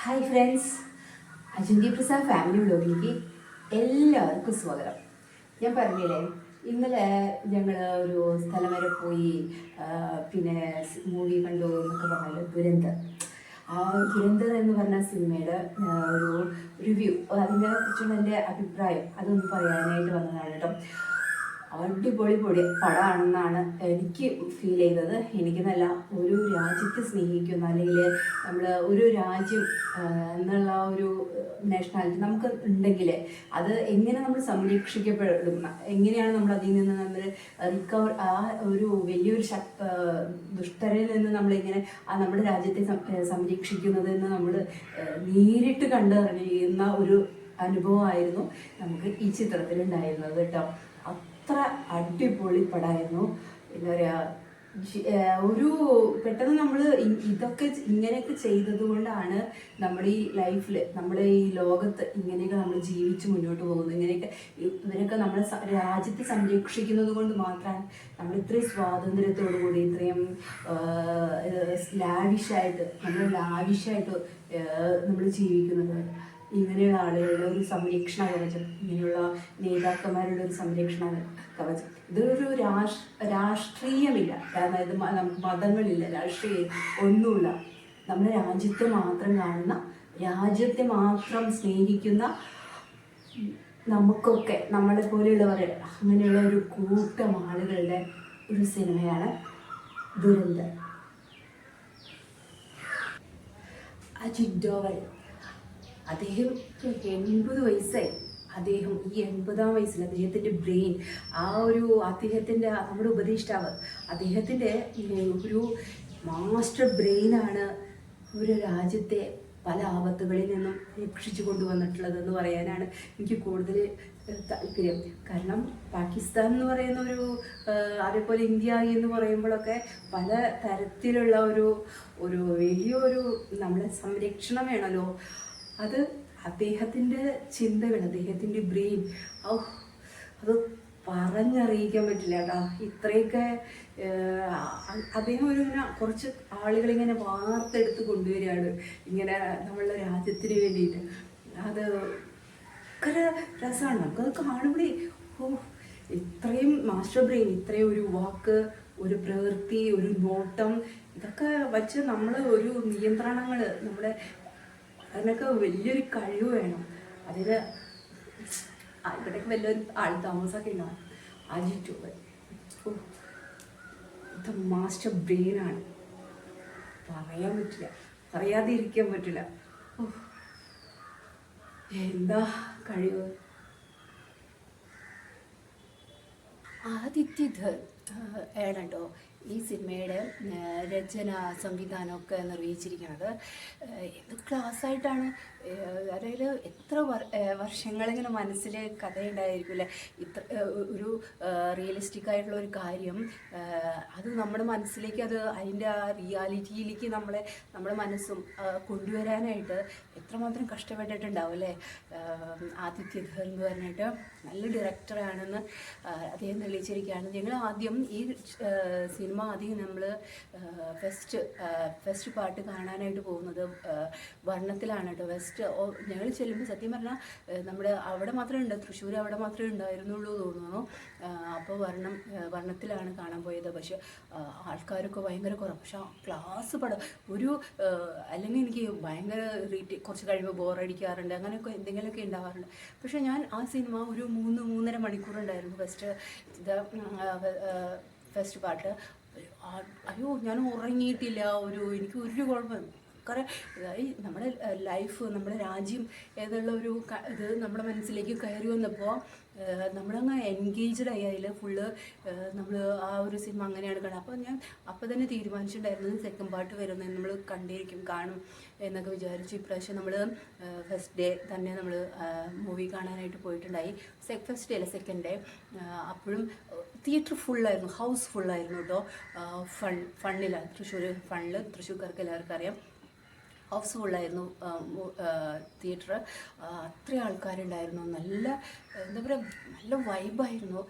Hi friends, അജിന്ത്യ Prasad family വ്ലോഗിലേക്ക് എല്ലാവർക്കും സ്വാഗതം. ഞാൻ പറഞ്ഞില്ലേ, ഇന്നലെ ഞങ്ങൾ ഒരു സ്ഥലം വരെ പോയി, പിന്നെ മൂവി കണ്ടു എന്നൊക്കെ പറഞ്ഞാൽ ദുരന്തർ. ആ ദുരന്തർ എന്ന് പറഞ്ഞ സിനിമയുടെ ഒരു റിവ്യൂ, അതിനെ കുറിച്ചുള്ള എൻ്റെ അഭിപ്രായം അതൊന്ന് പറയാനായിട്ട് വന്നതാണ് കേട്ടോ. അടിപൊളി പടമാണെന്നാണ് എനിക്ക് ഫീൽ ചെയ്തത്. എനിക്കെന്നല്ല, ഒരു രാജ്യത്തെ സ്നേഹിക്കുന്ന, അല്ലെങ്കിൽ നമ്മൾ ഒരു രാജ്യം എന്നുള്ള ഒരു നാഷണാലിറ്റി നമുക്ക് ഉണ്ടെങ്കിൽ അത് എങ്ങനെ നമ്മൾ സംരക്ഷിക്കപ്പെടും, എങ്ങനെയാണ് നമ്മൾ അതിൽ നിന്ന് നമ്മൾ റിക്കവർ, ആ ഒരു വലിയൊരു ദുഷ്ടരിൽ നിന്ന് നമ്മളെങ്ങനെ നമ്മുടെ രാജ്യത്തെ സംരക്ഷിക്കുന്നത് എന്ന് നമ്മൾ നേരിട്ട് കണ്ടറിയുന്ന ഒരു അനുഭവമായിരുന്നു നമുക്ക് ഈ ചിത്രത്തിൽ ഉണ്ടായിരുന്നത് കേട്ടോ. അത്ര അടിപൊളി പടമായിരുന്നു. എന്താ പറയുക, ഒരു പെട്ടെന്ന് നമ്മൾ ഇങ്ങനെയൊക്കെ ചെയ്തത് കൊണ്ടാണ് നമ്മുടെ ഈ ലൈഫിൽ, നമ്മുടെ ഈ ലോകത്ത് ഇങ്ങനെയൊക്കെ നമ്മൾ ജീവിച്ച് മുന്നോട്ട് പോകുന്നത്. ഇവരൊക്കെ നമ്മുടെ രാജ്യത്തെ സംരക്ഷിക്കുന്നത് കൊണ്ട് മാത്രമാണ് നമ്മൾ ഇത്രയും സ്വാതന്ത്ര്യത്തോടു കൂടി, ഇത്രയും ലാവിഷായിട്ട് നമ്മൾ ജീവിക്കുന്നത്. ഇങ്ങനെയുള്ള ആളുകളുടെ ഒരു സംരക്ഷണ കവചം, ഇങ്ങനെയുള്ള നേതാക്കന്മാരുടെ ഒരു സംരക്ഷണ കവചം. ഇതൊരു രാഷ്ട്രീയമില്ല, കാരണം ഇത് നമുക്ക് മതങ്ങളില്ല, രാഷ്ട്രീയം ഒന്നുമില്ല. നമ്മുടെ രാജ്യത്തെ മാത്രം കാണുന്ന, രാജ്യത്തെ മാത്രം സ്നേഹിക്കുന്ന നമുക്കൊക്കെ, നമ്മളെ പോലെയുള്ളവർ, അങ്ങനെയുള്ള ഒരു കൂട്ടം ആളുകളുടെ ഒരു സിനിമയാണ് ദുരന്തർ. അജിത് ഡോവൽ, അദ്ദേഹം 80 വയസ്സായി. അദ്ദേഹം ഈ 80-ാം വയസ്സിൽ അദ്ദേഹത്തിൻ്റെ ബ്രെയിൻ, അദ്ദേഹത്തിൻ്റെ നമ്മുടെ ഉപദേഷ്ടാവ്, അദ്ദേഹത്തിൻ്റെ ഒരു മാസ്റ്റർ ബ്രെയിനാണ് ഒരു രാജ്യത്തെ പല ആപത്തുകളിൽ നിന്നും രക്ഷിച്ചു കൊണ്ടുവന്നിട്ടുള്ളതെന്ന് പറയാനാണ് എനിക്ക് കൂടുതൽ താല്പര്യം. കാരണം പാകിസ്ഥാൻ എന്ന് പറയുന്ന അതേപോലെ ഇന്ത്യ എന്ന് പറയുമ്പോഴൊക്കെ പല തരത്തിലുള്ള ഒരു വലിയൊരു നമ്മളെ സംരക്ഷണം വേണമല്ലോ. അത് അദ്ദേഹത്തിൻ്റെ ചിന്തകൾ, അദ്ദേഹത്തിൻ്റെ ബ്രെയിൻ, അത് പറഞ്ഞറിയിക്കാൻ പറ്റില്ല കേട്ടോ. ഇത്രയൊക്കെ അദ്ദേഹം കുറച്ച് ആളുകളിങ്ങനെ വാർത്തെടുത്ത് കൊണ്ടുവരികയാണ് ഇങ്ങനെ നമ്മളുടെ രാജ്യത്തിന് വേണ്ടിയിട്ട്. അത് ഭയങ്കര രസമാണ്. നമുക്കത് കാണുമ്പോഴേ ഇത്രയും മാസ്റ്റർ ബ്രെയിൻ, ഇത്രയും ഒരു വാക്ക്, ഒരു പ്രവൃത്തി, ഒരു നോട്ടം, ഇതൊക്കെ വച്ച് നമ്മൾ ഒരു നിയന്ത്രണങ്ങൾ, നമ്മുടെ അതിനൊക്കെ വലിയൊരു കഴിവ് വേണം. അതിൽ ഇവിടേക്ക് വലിയൊരു ആൾ താമസമൊക്കെ ഉണ്ടാവും. അജിത് ഡോവൽ ഇത് മാസ്റ്റർ ബ്രെയിനാണ്, പറയാൻ പറ്റില്ല, പറയാതെ ഇരിക്കാൻ പറ്റില്ല. എന്താ കഴിവ്. ആദിത്യ ആണ് കേട്ടോ ഈ സിനിമയുടെ രചന, സംവിധാനമൊക്കെ നിർവഹിച്ചിരിക്കുന്നത്. എന്ത് ക്ലാസ്സായിട്ടാണ്, അതായത് എത്ര വർഷങ്ങളിങ്ങനെ മനസ്സിൽ കഥയുണ്ടായിരിക്കില്ല. ഒരു റിയലിസ്റ്റിക് ആയിട്ടുള്ള ഒരു കാര്യം, അത് നമ്മുടെ മനസ്സിലേക്ക്, അതിൻ്റെ ആ റിയാലിറ്റിയിലേക്ക് നമ്മുടെ മനസ്സും കൊണ്ടുവരാനായിട്ട് എത്രമാത്രം കഷ്ടപ്പെട്ടിട്ടുണ്ടാവും അല്ലേ. ആദിത്യ എന്ന് പറഞ്ഞിട്ട് നല്ല ഡയറക്ടറാണെന്ന് അദ്ദേഹം തെളിയിച്ചിരിക്കുകയാണ്. ഞങ്ങൾ ആദ്യം ഈ സിനിമ നമ്മൾ ഫസ്റ്റ് പാർട്ട് കാണാനായിട്ട് പോകുന്നത് വർണ്ണത്തിലാണ് കേട്ടോ. ഞങ്ങൾ ചെല്ലുമ്പോൾ സത്യം പറഞ്ഞാൽ നമ്മുടെ അവിടെ മാത്രമേ തൃശ്ശൂർ അവിടെ മാത്രമേ ഉണ്ടായിരുന്നുള്ളൂ തോന്നുന്നു. അപ്പോൾ വർണ്ണത്തിലാണ് കാണാൻ പോയത്. പക്ഷെ ആൾക്കാരൊക്കെ ഭയങ്കര കുറവ്. പക്ഷെ ക്ലാസ് പടം അല്ലെങ്കിൽ എനിക്ക് ഭയങ്കര കുറച്ച് കഴിയുമ്പോൾ ബോറടിക്കാറുണ്ട്, അങ്ങനെയൊക്കെ എന്തെങ്കിലുമൊക്കെ ഉണ്ടാവാറുണ്ട്. പക്ഷെ ഞാൻ ആ സിനിമ ഒരു 3-3.5 മണിക്കൂറുണ്ടായിരുന്നു ഫസ്റ്റ് പാർട്ട്. അയ്യോ, ഞാൻ ഉറങ്ങിയിട്ടില്ല. എനിക്ക് ഒരു കുഴപ്പം. കാരണം നമ്മുടെ ലൈഫ്, നമ്മുടെ രാജ്യം ഏതുള്ള ഇത് നമ്മുടെ മനസ്സിലേക്ക് കയറി വന്നപ്പോൾ നമ്മളങ്ങ് എൻഗേജ്ഡ് ആയി അതിൽ ഫുള്ള്. നമ്മൾ ആ ഒരു സിനിമ അങ്ങനെയാണ് കാണുക. അപ്പോൾ ഞാൻ അപ്പോൾ തന്നെ തീരുമാനിച്ചിട്ടുണ്ടായിരുന്നു സെക്കൻഡ് പാർട്ട് വരുന്നത് നമ്മൾ കാണും എന്നൊക്കെ വിചാരിച്ചു. ഇപ്രാവശ്യം നമ്മൾ ഫസ്റ്റ് ഡേ തന്നെ നമ്മൾ മൂവി കാണാനായിട്ട് പോയിട്ടുണ്ടായി. ഫസ്റ്റ് ഡേ അല്ല, സെക്കൻഡ് ഡേ. അപ്പോഴും തിയേറ്റർ ഫുള്ളായിരുന്നു, ഹൗസ് ഫുള്ളായിരുന്നു കേട്ടോ. ഫണ്ണിലാണ്, തൃശ്ശൂർക്കാർക്ക് എല്ലാവർക്കും അറിയാം. ഹൗസ് ഫുള്ളായിരുന്നു തിയേറ്റർ. അത്രയും ആൾക്കാരുണ്ടായിരുന്നു. നല്ല എന്താ പറയുക, നല്ല വൈബായിരുന്നു.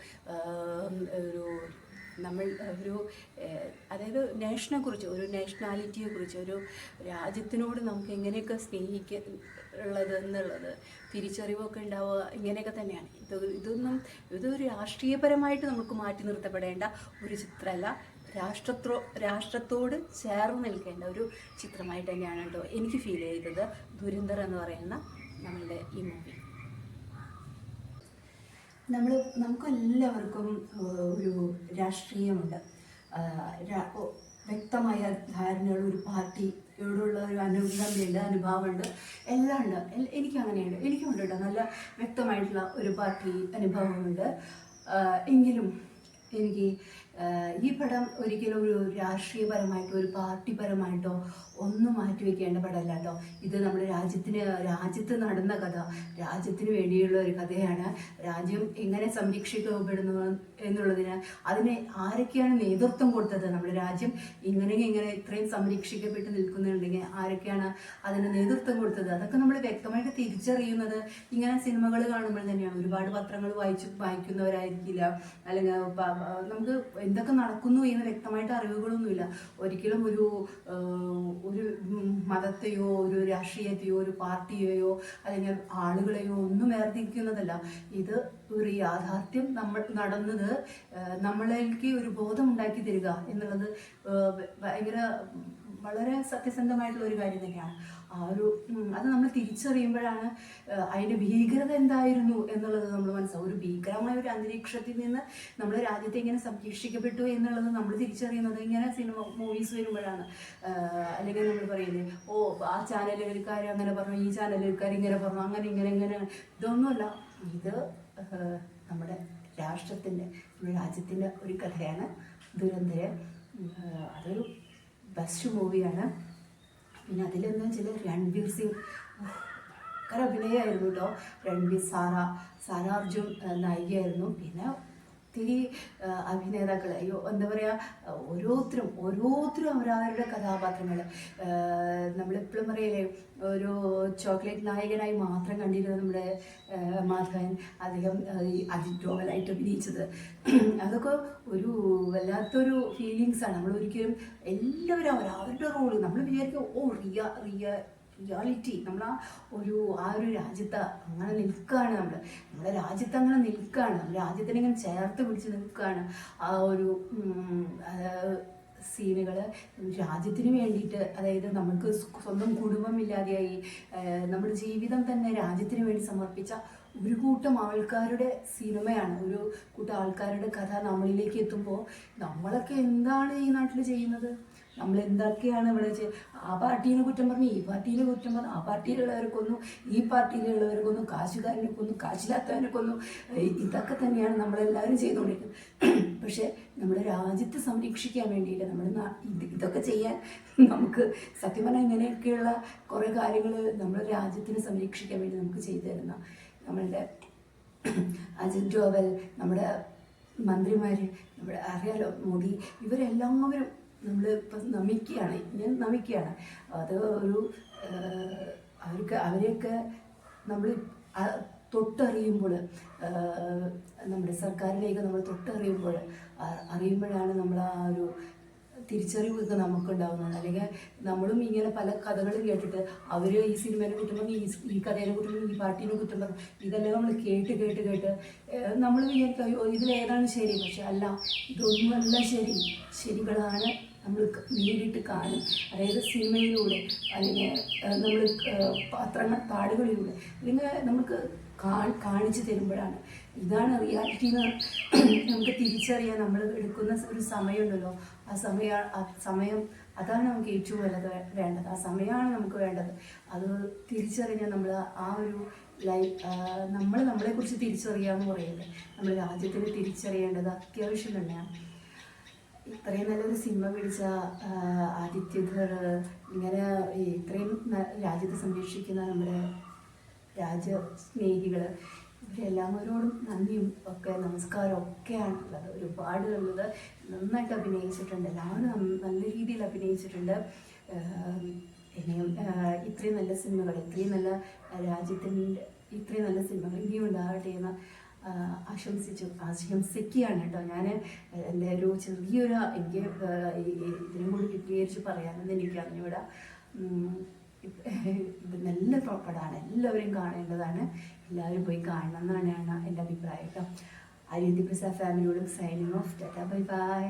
നമ്മൾ ഒരു അതായത് നേഷനെക്കുറിച്ച്, ഒരു നാഷണാലിറ്റിയെക്കുറിച്ച്, ഒരു രാജ്യത്തിനോട് നമുക്ക് എങ്ങനെയൊക്കെ സ്നേഹിക്കുള്ളത് എന്നുള്ളത് തിരിച്ചറിവൊക്കെ ഉണ്ടാവുക ഇങ്ങനെയൊക്കെ തന്നെയാണ്. ഇതൊരു രാഷ്ട്രീയപരമായിട്ട് നമുക്ക് മാറ്റി നിർത്തപ്പെടേണ്ട ഒരു ചിത്രമല്ല, രാഷ്ട്രത്തോട് ചേർന്ന് നിൽക്കേണ്ട ഒരു ചിത്രമായിട്ട് തന്നെയാണ് കേട്ടോ എനിക്ക് ഫീൽ ചെയ്തത് ധുരന്തർ എന്ന് പറയുന്ന നമ്മളുടെ ഈ മൂവി. നമുക്കെല്ലാവർക്കും ഒരു രാഷ്ട്രീയമുണ്ട്, വ്യക്തമായ ധാരണകൾ, ഒരു പാർട്ടിയോടുള്ള ഒരു അനുകമ്പയുണ്ട്, അനുഭാവമുണ്ട്, എല്ലാം ഉണ്ട്. എനിക്കങ്ങനെയുണ്ട്, എനിക്കുണ്ട് കേട്ടോ, നല്ല വ്യക്തമായിട്ടുള്ള ഒരു പാർട്ടി അനുഭവമുണ്ട്. എങ്കിലും എനിക്ക് ഈ പടം ഒരിക്കലും ഒരു രാഷ്ട്രീയപരമായിട്ടോ ഒരു പാർട്ടിപരമായിട്ടോ ഒന്നും മാറ്റിവെക്കേണ്ട പടമല്ല കേട്ടോ. ഇത് നമ്മുടെ രാജ്യത്ത് നടന്ന കഥ, രാജ്യത്തിന് വേണ്ടിയുള്ള ഒരു കഥയാണ്. രാജ്യം എങ്ങനെ സംരക്ഷിക്കപ്പെടുന്നു എന്നുള്ളതിന് അതിന് ആരൊക്കെയാണ് നേതൃത്വം കൊടുത്തത്, നമ്മുടെ രാജ്യം ഇങ്ങനെ ഇത്രയും സംരക്ഷിക്കപ്പെട്ട് നിൽക്കുന്നുണ്ടെങ്കിൽ ആരൊക്കെയാണ് അതിന് നേതൃത്വം കൊടുത്തത്, അതൊക്കെ നമ്മൾ വ്യക്തമായിട്ട് തിരിച്ചറിയുന്നത് ഇങ്ങനെ സിനിമകൾ കാണുമ്പോൾ തന്നെയാണ്. ഒരുപാട് പത്രങ്ങൾ വായിക്കുന്നവരായിരിക്കില്ല, അല്ലെങ്കിൽ നമുക്ക് എന്തൊക്കെ നടക്കുന്നു എന്ന് വ്യക്തമായിട്ട് അറിവുകളൊന്നുമില്ല. ഒരിക്കലും ഒരു മതത്തെയോ ഒരു രാഷ്ട്രീയത്തെയോ ഒരു പാർട്ടിയെയോ അല്ലെങ്കിൽ ആളുകളെയോ ഒന്നും വേർതിരിക്കുന്നതല്ല. ഇത് ഒരു യാഥാർത്ഥ്യം നടന്നത് നമ്മളിലേക്ക് ഒരു ബോധം ഉണ്ടാക്കി തരിക എന്നുള്ളത് വളരെ സത്യസന്ധമായിട്ടുള്ള ഒരു കാര്യം തന്നെയാണ്. അത് നമ്മൾ തിരിച്ചറിയുമ്പോഴാണ് അതിൻ്റെ ഭീകരത എന്തായിരുന്നു എന്നുള്ളത് നമ്മൾ മനസ്സിലാവും. ഒരു ഭീകരമായ ഒരു അന്തരീക്ഷത്തിൽ നിന്ന് നമ്മുടെ രാജ്യത്തെ ഇങ്ങനെ സംരക്ഷിക്കപ്പെട്ടു എന്നുള്ളത് നമ്മൾ തിരിച്ചറിയുന്നത് ഇങ്ങനെ മൂവീസ് വരുമ്പോഴാണ്. അല്ലെങ്കിൽ നമ്മൾ പറയുന്നത് ആ ചാനലുകാർ അങ്ങനെ പറഞ്ഞു, ഈ ചാനലുകാർ ഇങ്ങനെ പറഞ്ഞു, ഇങ്ങനെ ഇതൊന്നുമല്ല. ഇത് നമ്മുടെ രാജ്യത്തിൻ്റെ ഒരു കഥയാണ് ധുരന്തർ. അതൊരു ബെസ്റ്റ് മൂവിയാണ്. പിന്നെ അതിലെന്ന് വെച്ചാൽ രൺവീർ സിംഗ് അഭിനയമായിരുന്നു കേട്ടോ. സാറ അർജുൻ നായികയായിരുന്നു. പിന്നെ ഒത്തിരി അഭിനേതാക്കൾ, എന്താ പറയുക, ഓരോരുത്തരും അവരവരുടെ കഥാപാത്രങ്ങൾ. നമ്മളെപ്പോഴും പറയലേ, ഒരു ചോക്ലേറ്റ് നായകനായി മാത്രം കണ്ടിരുന്നത് നമ്മുടെ മാധവൻ, അദ്ദേഹം അജിത് ഡോവലായിട്ട് അഭിനയിച്ചത്, അതൊക്കെ ഒരു വല്ലാത്തൊരു ഫീലിങ്സാണ്. നമ്മളൊരിക്കലും എല്ലാവരും അവരവരുടെ റോള് നമ്മൾ വിചാരിക്കും റിയാലിറ്റി നമ്മൾ ആ ഒരു രാജ്യത്ത് അങ്ങനെ നിൽക്കുകയാണ്, നമ്മുടെ രാജ്യത്ത് അങ്ങനെ നിൽക്കുകയാണ്, നമ്മുടെ രാജ്യത്തിനെ ഇങ്ങനെ ചേർത്ത് പിടിച്ച് നിൽക്കുകയാണ്. ആ ഒരു സീനുകൾ രാജ്യത്തിന് വേണ്ടിയിട്ട്, അതായത് നമുക്ക് സ്വന്തം കുടുംബമില്ലാതെയായി നമ്മുടെ ജീവിതം തന്നെ രാജ്യത്തിന് വേണ്ടി സമർപ്പിച്ച ഒരു കൂട്ടം ആൾക്കാരുടെ സിനിമയാണ്. ഒരു കൂട്ടം ആൾക്കാരുടെ കഥ നമ്മളിലേക്ക് എത്തുമ്പോൾ നമ്മളൊക്കെ എന്താണ് ഈ നാട്ടിൽ ചെയ്യുന്നത്, നമ്മൾ എന്തൊക്കെയാണ് ഇവിടെ ആ പാർട്ടീനെ കുറ്റം പറഞ്ഞു, ഈ പാർട്ടീനെ കുറ്റം പറഞ്ഞു, ആ പാർട്ടിയിലുള്ളവരെ കൊന്നു, ഈ പാർട്ടിയിലുള്ളവരെ കൊന്നു, കാശുകാരനെ കൊന്നു, കാശില്ലാത്തവനെ കൊന്നു, ഇതൊക്കെ തന്നെയാണ് നമ്മളെല്ലാവരും ചെയ്തുകൊണ്ടിരിക്കുന്നത്. പക്ഷേ നമ്മുടെ രാജ്യത്തെ സംരക്ഷിക്കാൻ വേണ്ടിയിട്ട് ഇതൊക്കെ ചെയ്യാൻ നമുക്ക് സത്യം പറഞ്ഞാൽ ഇങ്ങനെയൊക്കെയുള്ള കുറേ കാര്യങ്ങൾ നമ്മുടെ രാജ്യത്തിനെ സംരക്ഷിക്കാൻ വേണ്ടി നമുക്ക് ചെയ്തു തരുന്ന നമ്മളുടെ അജിത് ഡോവൽ, നമ്മുടെ മന്ത്രിമാർ, നമ്മുടെ അറിയാലോ മോദി, ഇവരെല്ലാവരും നമ്മളിപ്പം നമിക്കുകയാണ്. അത് അവരെയൊക്കെ നമ്മൾ തൊട്ടറിയുമ്പോൾ, നമ്മുടെ സർക്കാരിലേക്ക് നമ്മൾ അറിയുമ്പോഴാണ് നമ്മൾ ആ ഒരു തിരിച്ചറിവൊക്കെ നമുക്കുണ്ടാവുന്നത്. അല്ലെങ്കിൽ നമ്മളും ഇങ്ങനെ പല കഥകളും കേട്ടിട്ട് അവർ ഈ സിനിമേനെ കുറ്റം പറഞ്ഞു, ഈ കഥേനെ കുറ്റം പറഞ്ഞു, ഈ പാർട്ടീനെ കുറ്റം പറഞ്ഞു, ഇതെല്ലാം നമ്മൾ കേട്ട് നമ്മൾ വിചാരിക്കും ഇതിലേതാണ് ശരി. പക്ഷെ അല്ല, ഇതൊന്നുമല്ല ശരികളാണ് നമ്മൾ നേരിട്ട് കാണും. അതായത് സിനിമയിലൂടെ, അല്ലെങ്കിൽ നമ്മൾ പാടുകളിലൂടെ, അല്ലെങ്കിൽ നമുക്ക് കാണിച്ചു തരുമ്പോഴാണ് ഇതാണ് റിയാലിറ്റി എന്ന് നമുക്ക് തിരിച്ചറിയാൻ നമ്മൾ എടുക്കുന്ന ഒരു സമയമുണ്ടല്ലോ. ആ സമയം അതാണ് നമുക്ക് ഏറ്റവും വലുത് വേണ്ടത്. ആ സമയമാണ് നമുക്ക് വേണ്ടത്. അത് തിരിച്ചറിഞ്ഞാൽ നമ്മൾ ആ ഒരു നമ്മളെക്കുറിച്ച് തിരിച്ചറിയാമെന്ന് പറയുന്നത്, നമ്മൾ രാജ്യത്തിന് തിരിച്ചറിയേണ്ടത് അത്യാവശ്യം തന്നെയാണ്. ഇത്രയും നല്ലൊരു സിനിമ പിടിച്ച ആദിത്യധർ, ഇങ്ങനെ ഇത്രയും രാജ്യത്തെ സംരക്ഷിക്കുന്ന നമ്മുടെ രാജ്യസ്നേഹികൾ, ഇവരെല്ലാവരോടും നന്ദിയും ഒക്കെ നമസ്കാരം ഒക്കെയാണുള്ളത്. ഒരുപാടുള്ളത് നന്നായിട്ട് അഭിനയിച്ചിട്ടുണ്ട്, എല്ലാവരും നല്ല രീതിയിൽ അഭിനയിച്ചിട്ടുണ്ട്. ഇനിയും ഇത്രയും നല്ല സിനിമകൾ, ഇത്രയും നല്ല രാജ്യത്തിൻ്റെ ഇത്രയും നല്ല സിനിമകൾ ഇനിയും ഉണ്ടാകട്ടെ എന്ന് ആശംസിക്കുകയാണ് കേട്ടോ. ഞാൻ എൻ്റെ ഒരു ചെറിയൊരു എനിക്ക് ഇതിനും കൂടി ചിത്രീകരിച്ച് പറയാനൊന്നും എനിക്ക് അറിഞ്ഞൂടാ. ഇത് നല്ല പടമാണ്, എല്ലാവരും കാണേണ്ടതാണ്, എല്ലാവരും പോയി കാണണം എന്നാണ് എൻ്റെ അഭിപ്രായം കേട്ടോ. അരുന്ധതി പ്രസാദ് ഫാമിലിയോടും signing off. Tata bye by.